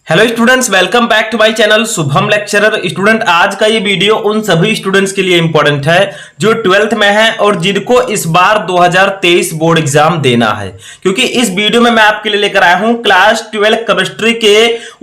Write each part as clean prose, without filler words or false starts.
Hello students, welcome back to my channel Shubham lecturer. Student, आज का ये वीडियो उन सभी स्टूडेंट्स के लिए इंपॉर्टेंट है जो 12th में हैं और जिनको इस बार 2023 बोर्ड एग्जाम देना है, क्योंकि इस वीडियो में मैं आपके लिए लेकर आया हूं क्लास 12 केमिस्ट्री के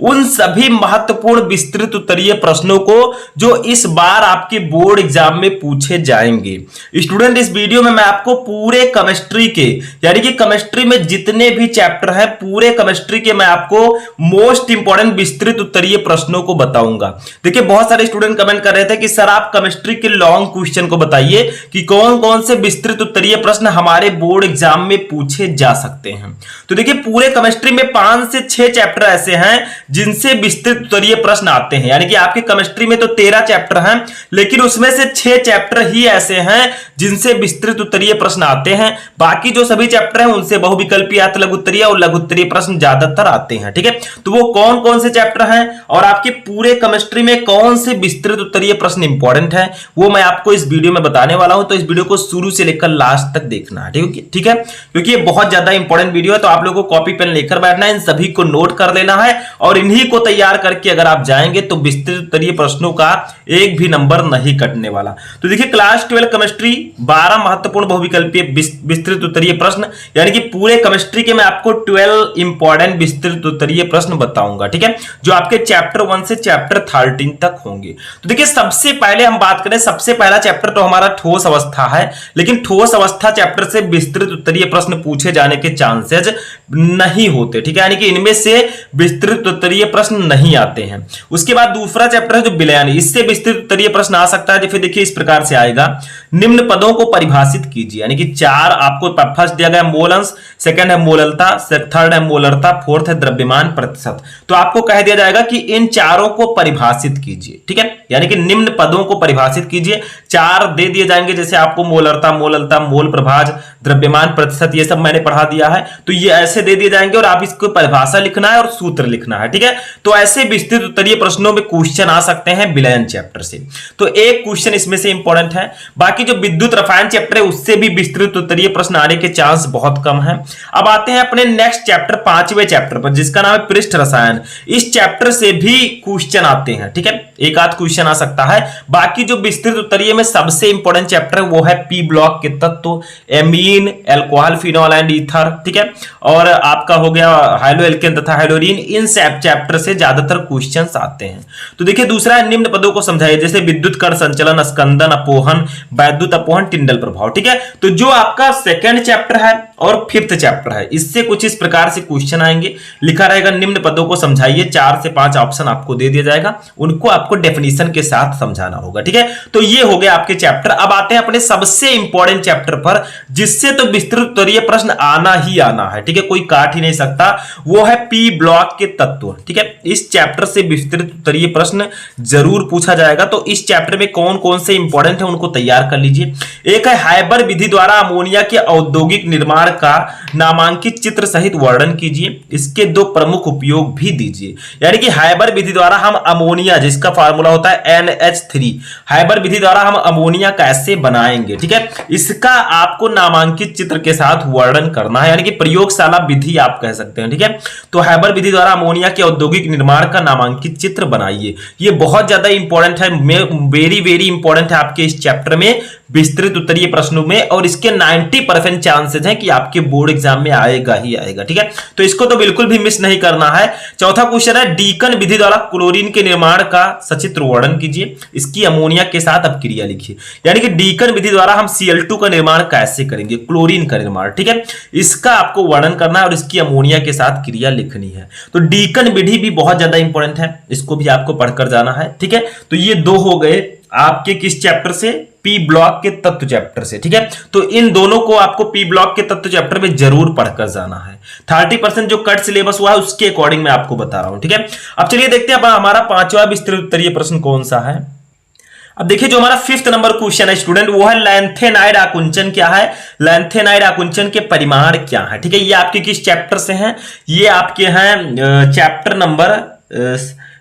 उन सभी महत्वपूर्ण विस्तृत उत्तरीय प्रश्नों को जो इस बार आपके बोर्ड एग्जाम में पूछे जाएंगे। स्टूडेंट, इस वीडियो में मैं आपको पूरे केमिस्ट्री के यानी कि केमिस्ट्री में जितने भी चैप्टर हैं पूरे केमिस्ट्री के मैं आपको मोस्ट इंपॉर्टेंट विस्तृत उत्तरीय प्रश्नों को बताऊंगा। देखिए, बहुत सारे स्टूडेंट कमेंट कर रहे थे कि सर आप केमिस्ट्री के लॉन्ग क्वेश्चन को बताइए कि कौन कौन से विस्तृत उत्तरीय प्रश्न हमारे बोर्ड एग्जाम में पूछे जा सकते हैं। तो देखिए, पूरे केमिस्ट्री में 5 से 6 चैप्टर ऐसे हैं जिनसे विस्तृत उत्तरीय प्रश्न आते हैं। यानी कि आपके केमिस्ट्री में तो 13 चैप्टर हैं, लेकिन उसमें से 6 चैप्टर ही ऐसे हैं जिनसे विस्तृत उत्तरीय प्रश्न आते हैं। बाकी जो सभी चैप्टर हैं उनसे बहुविकल्पीय, अर्थ लघु उत्तरीय और लघु उत्तरीय प्रश्न ज्यादातर आते हैं। ठीक है, तो वो कौन कौन से चैप्टर हैं और आपके पूरे केमिस्ट्री में कौन से विस्तृत उत्तरीय प्रश्न इंपॉर्टेंट हैं वो मैं आपको इस वीडियो में बताने वाला हूं। तो इस वीडियो को शुरू से लेकर लास्ट तक देखना है, ठीक है, क्योंकि ये बहुत ज्यादा इंपॉर्टेंट वीडियो है। तो आप लोगों को कॉपी पेन लेकर बैठना है, इन सभी को नोट कर लेना है और इन्हीं को तैयार करके अगर आप जाएंगे तो विस्तृत उत्तरीय प्रश्नों का एक भी नंबर नहीं कटने वाला। तो देखिए, क्लास 12 केमिस्ट्री 12 महत्वपूर्ण बहुविकल्पीय विस्तृत उत्तरीय प्रश्न, यानी कि पूरे केमिस्ट्री के मैं आपको 12 इंपॉर्टेंट विस्तृत उत्तरीय प्रश्न बताऊंगा। ठीक है, जो आपके चैप्टर 1 से चैप्टर 13 तक होंगे। तो देखिए, सबसे पहले हम बात करें, सबसे पहला चैप्टर तो हमारा ठोस अवस्था है, लेकिन ठोस अवस्था चैप्टर से विस्तृत उत्तरीय प्रश्न पूछे जाने के चांसेस नहीं होते। ठीक है, यानी कि इनमें से विस्तृत उत्तरीय प्रश्न नहीं आते हैं। उसके बाद दूसरा चैप्टर है जो विलयन, इससे विस्तृत उत्तरीय प्रश्न आ सकता है। फिर देखिए, इस प्रकार से आएगा, निम्न पदों को परिभाषित कीजिए। यानी कि 4 आपको फर्स्ट दिया गया मोल अंश, सेकंड है मोललता, थर्ड है मोलरता, फोर्थ है द्रव्यमान प्रतिशत। तो आपको कह दिया जाएगा कि इन चारों को परिभाषित कीजिए। ठीक है, यानी कि निम्न पदों को परिभाषित कीजिए। 4 दे दिए जाएंगे, जैसे आपको मोलरता, मोललता, मोल प्रभाज, द्रव्यमान प्रतिशत, ये सब मैंने पढ़ा दिया है। तो ये ऐसे दे दिए जाएंगे और आप इसको परिभाषा लिखना है और सूत्र लिखना है। ठीक है, तो ऐसे विस्तृत उत्तरीय प्रश्नों में क्वेश्चन आ सकते हैं विलयन चैप्टर से। तो एक क्वेश्चन इसमें से इंपॉर्टेंट है। बाकी जो विद्युत रसायन चैप्टर है उससे भी विस्तृत उत्तरीय प्रश्न आने के चांस बहुत कम है। अब आते हैं अपने नेक्स्ट चैप्टर, 5वें चैप्टर पर, जिसका नाम है पृष्ठ रसायन। इस चैप्टर से भी क्वेश्चन आते हैं। ठीक है, एक आध क्वेश्चन आ सकता है। बाकी जो विस्तृत उत्तरीय में सबसे इंपॉर्टेंट चैप्टर है वो है पी ब्लॉक के तत्व, amine, alcohol, phenol and ether. ठीक है, और आपका हो गया हाइड्रोएल्केन तथा हाइड्रोरीन। इन चैप्टर से ज्यादातर क्वेश्चंस आते हैं। तो देखिए, दूसरा है निम्न पदों को समझाइए, जैसे विद्युत कण संचलन, स्कंदन, अपोहन, वैद्युत अपोहन, टिंडल प्रभाव। ठीक है, तो जो आपका सेकंड चैप्टर है और 5th चैप्टर है, इससे कुछ इस प्रकार से क्वेश्चन आएंगे। लिखा रहेगा निम्न पदों को समझाइए, 4 से 5 ऑप्शन आपको दे दिया जाएगा, उनको आपको डेफिनेशन के साथ समझाना होगा। ठीक है, तो ये हो गया आपके चैप्टर। अब आते हैं अपने सबसे इंपॉर्टेंट चैप्टर पर, जिससे तो विस्तृत उत्तरीय प्रश्न आना ही आना है। ठीक है, कोई काट ही नहीं सकता, वो है पी ब्लॉक के तत्व। ठीक है, इस चैप्टर से विस्तृत उत्तरीय प्रश्न जरूर पूछा जाएगा। तो इस चैप्टर में कौन कौन से इंपॉर्टेंट है उनको तैयार कर लीजिए। एक है हाइबर विधि द्वारा अमोनिया के औद्योगिक निर्माण का नामांकित चित्र सहित वर्णन कीजिए, इसके 2 प्रमुख उपयोग भी दीजिए। यानी कि हाइबर विधि द्वारा हम अमोनिया, जिसका फार्मूला होता है NH3, हाइबर विधि द्वारा हम अमोनिया कैसे बनाएंगे, ठीक है, इसका आपको नामांकित चित्र के साथ वर्णन करना है। यानी कि प्रयोगशाला विधि आप कह सकते हैं। ठीक है, तो हाइबर विधि द्वारा अमोनिया के औद्योगिक निर्माण का नामांकित चित्र बनाइए। ये बहुत ज्यादा इंपॉर्टेंट है, वेरी वेरी इंपॉर्टेंट है आपके इस चैप्टर में विस्तृत उत्तरीय प्रश्नों में, और इसके 90% चांसेस हैं कि आपके बोर्ड एग्जाम में आएगा ही आएगा। ठीक है, तो इसको तो बिल्कुल भी मिस नहीं करना है। चौथा क्वेश्चन है डीकन विधि द्वारा क्लोरीन के निर्माण का सचित्र वर्णन कीजिए, इसकी अमोनिया के साथ अपक्रिया लिखिए। यानी कि डीकन विधि द्वारा हम Cl2 का निर्माण कैसे करेंगे, क्लोरीन का निर्माण। ठीक है, इसका आपको वर्णन करना है और इसकी अमोनिया के साथ क्रिया लिखनी है। तो डीकन विधि भी बहुत ज्यादा इंपॉर्टेंट है, इसको भी आपको पढ़कर जाना है। ठीक है, तो ये 2 हो गए आपके किस चैप्टर से, पी ब्लॉक के तत्व चैप्टर से। ठीक है, तो इन दोनों को आपको पी ब्लॉक के तत्व चैप्टर में जरूर पढ़कर जाना है। 30% जो कट सिलेबस हुआ है उसके अकॉर्डिंग मैं आपको बता रहा हूं। ठीक है, अब चलिए देखते हैं अब हमारा 5वां विस्तृत उत्तरीय प्रश्न कौन सा है। अब देखिए, जो हमारा 5th नंबर क्वेश्चन है स्टूडेंट, वो है लैंथेनाइड आकुंचन क्या है, लैंथेनाइड आकुंचन के परिमाण क्या है। ठीक है, ये आपके किस चैप्टर से हैं, ये आपके हैं चैप्टर नंबर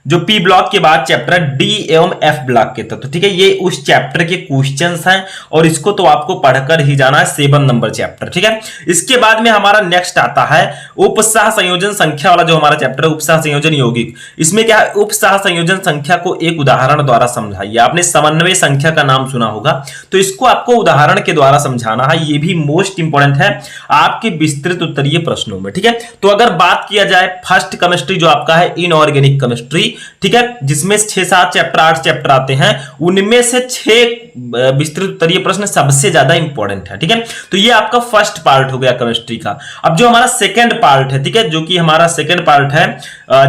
जो पी ब्लॉक के बाद चैप्टर है डी एवं एफ ब्लॉक के तत्व, ठीक है, ये उस चैप्टर के क्वेश्चंस हैं और इसको तो आपको पढ़कर ही जाना है, 7 नंबर चैप्टर, ठीक है। इसके बाद में हमारा नेक्स्ट आता है उपसह संयोजन संख्या वाला जो हमारा चैप्टर है, उपसह संयोजन यौगिक। इसमें क्या है, उपसह संयोजन संख्या को एक उदाहरण द्वारा समझाइए। आपने समन्वय संख्या का नाम सुना होगा, तो इसको आपको उदाहरण के द्वारा समझाना है। ये भी मोस्ट इंपोर्टेंट है आपके विस्तृत उत्तरीय प्रश्नों में, ठीक है। तो अगर बात किया जाए फर्स्ट केमिस्ट्री जो आपका है इनऑर्गेनिक केमिस्ट्री, ठीक है, जिसमें 6-7 चैप्टर 8 चैप्टर आते हैं, उनमें से 6 विस्तृत उत्तरीय प्रश्न सबसे ज्यादा इंपॉर्टेंट है, ठीक है। तो ये आपका फर्स्ट पार्ट हो गया केमिस्ट्री का। अब जो हमारा सेकंड पार्ट है, ठीक है, जो कि हमारा सेकंड पार्ट है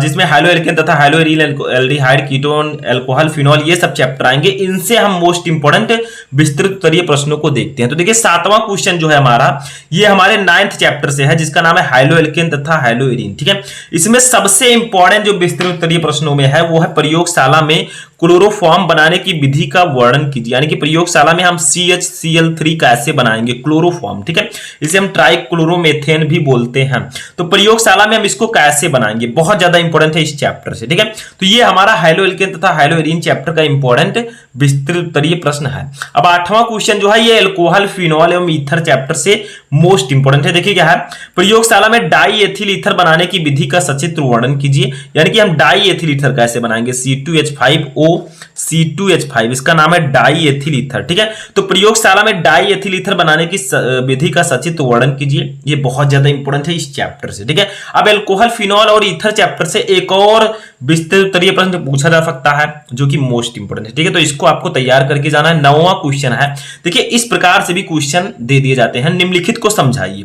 जिसमें हाइलोएल्केन तथा हाइलोएरिल एल्डिहाइड कीटोन अल्कोहल फिनॉल ये सब चैप्टर आएंगे। इनसे हम मोस्ट इंपोर्टेंट विस्तृत उत्तरीय प्रश्नों को देखते हैं। तो देखिए 7वां क्वेश्चन जो है हमारा, ये हमारे 9th चैप्टर से है, जिसका नाम है हाइलोएल्केन तथा हाइलोएरिन, ठीक है। इसमें सबसे इंपॉर्टेंट जो विस्तृत उत्तरीय प्रश्नों में है वो है प्रयोगशाला में क्लोरोफॉर्म बनाने की विधि का वर्णन कीजिए। यानी कि प्रयोगशाला में हम CHCl3 कैसे बनाएंगे क्लोरोफॉर्म, ठीक है, इसे हम ट्राइक्लोरोमेथेन भी बोलते हैं। तो प्रयोगशाला में हम इसको कैसे बनाएंगे, बहुत ज्यादा इंपॉर्टेंट है इस चैप्टर से, ठीक है। तो ये हमारा हाइलोएल्केन तथा हाइलोएरिन चैप्टर का इंपॉर्टेंट विस्तृत उत्तरीय प्रश्न है। अब 8वां क्वेश्चन जो है ये अल्कोहल फिनॉल एवं ईथर चैप्टर से मोस्ट इंपॉर्टेंट है। देखिए क्या है, प्रयोगशाला में डाई एथिल ईथर बनाने की विधि का सचित्र वर्णन कीजिए। यानी कि हम डाई एथिल ईथर कैसे बनाएंगे, C2H5O C2H5, इसका नाम है डाई एथिल ईथर, ठीक है। तो प्रयोगशाला में डाई एथिल ईथर बनाने की विधि का सचित्र वर्णन कीजिए। ये बहुत ज्यादा इंपॉर्टेंट है इस चैप्टर से, ठीक है। अब अल्कोहल फिनॉल और ईथर चैप्टर से एक और विस्तृत उत्तरीय प्रश्न पूछा जा सकता है जो कि मोस्ट इंपोर्टेंट है, ठीक है। तो इसको आपको तैयार करके जाना है। 9वां क्वेश्चन है, देखिए इस प्रकार से भी क्वेश्चन दे दिए जाते हैं, निम्नलिखित को समझाइए।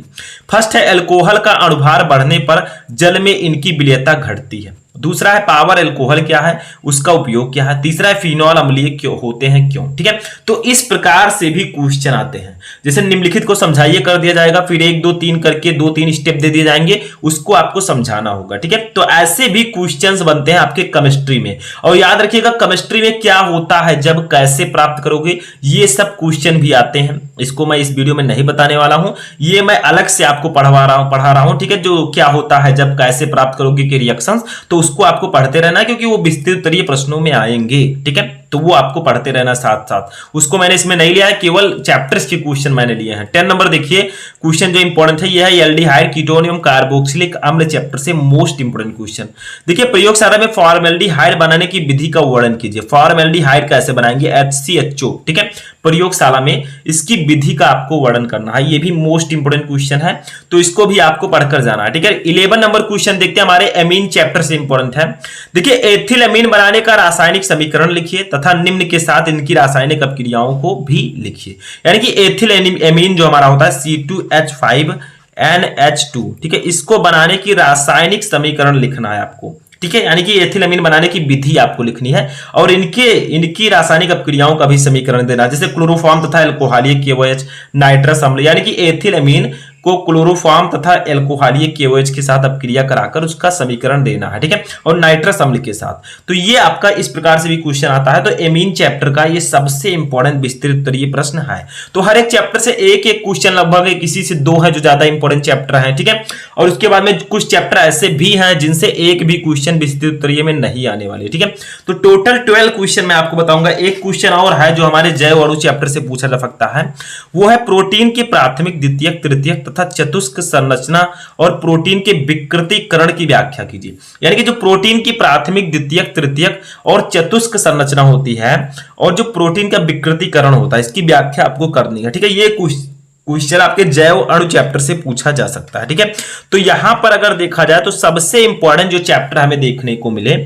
फर्स्ट है अल्कोहल का अणुभार बढ़ने पर जल में इनकी विलयता घटती है। दूसरा है पावर अल्कोहल क्या है, उसका उपयोग क्या है। तीसरा है फिनॉल अम्लीय क्यों होते हैं, क्यों, ठीक है। तो इस प्रकार से भी क्वेश्चन आते हैं, जैसे निम्नलिखित को समझाइए कर दिया जाएगा, फिर 1 2 3 करके 2-3 स्टेप दे दिए जाएंगे, उसको आपको समझाना होगा, ठीक है। तो ऐसे भी क्वेश्चंस बनते हैं आपके केमिस्ट्री में। और याद रखिएगा केमिस्ट्री में क्या होता है, जब कैसे प्राप्त करोगे, ये सब क्वेश्चन भी आते हैं। इसको मैं इस वीडियो में नहीं बताने वाला हूं, ये मैं अलग से आपको पढ़ा रहा हूं, ठीक है। जो क्या होता है जब कैसे प्राप्त करोगे के रिएक्शंस, तो उसको आपको पढ़ते रहना है, क्योंकि वो विस्तृत उत्तरीय प्रश्नों में आएंगे, ठीक है। तो वो आपको पढ़ते रहना साथ साथ। उसको मैंने इसमें नहीं लिया है, केवल चैप्टर्स के क्वेश्चन मैंने लिए हैं। 10 नंबर देखिए क्वेश्चन जो इंपॉर्टेंट है, ये है एल्डिहाइड कीटोन एवं कार्बोक्सिलिक अम्ल चैप्टर से मोस्ट इंपोर्टेंट क्वेश्चन। देखिए प्रयोगशाला में फॉर्मेल्डिहाइड बनाने की विधि का वर्णन कीजिए। फॉर्मेल्डिहाइड कैसे बनाएंगे, HCHO, ठीक है। प्रयोगशाला में इसकी विधि का आपको वर्णन करना है, ये भी मोस्ट इंपोर्टेंट क्वेश्चन है, तो इसको भी आपको पढ़कर जाना है, ठीक है। 11 नंबर क्वेश्चन देखते हैं, हमारे एमीन चैप्टर से इंपॉर्टेंट है। देखिए एथिल एमीन बनाने का रासायनिक समीकरण लिखिए तथा निम्न के साथ इनकी रासायनिक अपक्रियाओं को भी लिखिए। यानी कि एथिल एमीन जो हमारा होता है C2H5NH2, ठीक है, इसको बनाने की रासायनिक समीकरण लिखना है आपको, ठीक है। यानी कि एथिल एमीन बनाने की विधि आपको लिखनी है और इनकी रासायनिक अपक्रियाओं का भी समीकरण देना है, जैसे क्लोरोफॉर्म तथा एल्कोहलीय KOH नाइट्रस अम्ल। यानी कि एथिल एमीन को क्लोरोफॉर्म तथा एल्कोहलीय KOH के साथ अपक्रिया कराकर उसका समीकरण देना है, ठीक है, और नाइट्रस अम्ल के साथ। तो ये आपका इस प्रकार से भी क्वेश्चन आता है। तो एमीन चैप्टर का ये सबसे इंपॉर्टेंट विस्तृत उत्तरीय प्रश्न है। तो हर एक चैप्टर से एक क्वेश्चन लगभग किसी से 2 है जो ज्यादा इंपॉर्टेंट चैप्टर है, ठीक है। और उसके बाद में कुछ चैप्टर ऐसे भी हैं जिनसे एक भी क्वेश्चन विस्तृत उत्तरीय में नहीं आने वाले, ठीक है। तो टोटल 12 क्वेश्चन मैं आपको बताऊंगा। एक क्वेश्चन और है जो हमारे जैव अणु चैप्टर से पूछा जा सकता है, वो है प्रोटीन के प्राथमिक, द्वितीयक, तृतीयक तथा चतुष्क संरचना और प्रोटीन के विकृतीकरण की व्याख्या कीजिए। यानी कि जो प्रोटीन की प्राथमिक, द्वितीयक, तृतीयक और चतुष्क संरचना होती है और जो प्रोटीन का विकृतीकरण होता है, इसकी व्याख्या आपको करनी है, ठीक है। ये क्वेश्चन आपके जैव अणु चैप्टर से पूछा जा सकता है, ठीक है। तो यहां पर अगर देखा जाए तो सबसे इंपॉर्टेंट जो चैप्टर हमें देखने को मिले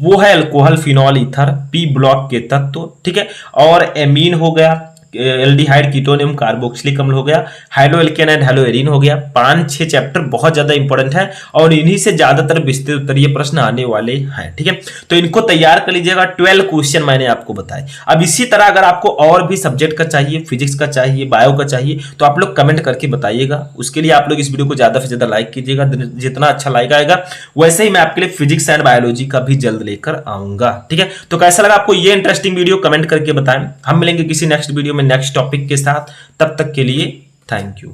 वो है alcohol phenol ether, P block के तत्व, ठीक है, और एमीन हो गया, एल्डिहाइड कीटोन एवं कार्बोक्सिलिक अम्ल हो गया, हाइड्रोएल्केन एंड हाइलोएरिन हो गया। 5-6 चैप्टर बहुत ज्यादा इंपॉर्टेंट है और इन्हीं से ज्यादातर विस्तृत उत्तरीय प्रश्न आने वाले हैं, ठीक है। तो इनको तैयार कर लीजिएगा। 12 क्वेश्चन मैंने आपको बताए। अब इसी तरह अगर आपको और भी सब्जेक्ट का चाहिए, फिजिक्स का चाहिए, बायो का चाहिए, तो आप लोग कमेंट करके बताइएगा। उसके लिए आप लोग इस वीडियो को ज्यादा से ज्यादा लाइक कीजिएगा। जितना अच्छा लाइक आएगा वैसे ही मैं आपके लिए फिजिक्स एंड बायोलॉजी का भी जल्द लेकर आऊंगा, ठीक है। तो कैसा लगा आपको ये इंटरेस्टिंग वीडियो, कमेंट करके बताएं। हम मिलेंगे किसी नेक्स्ट वीडियो में नेक्स्ट टॉपिक के साथ। तब तक के लिए थैंक यू।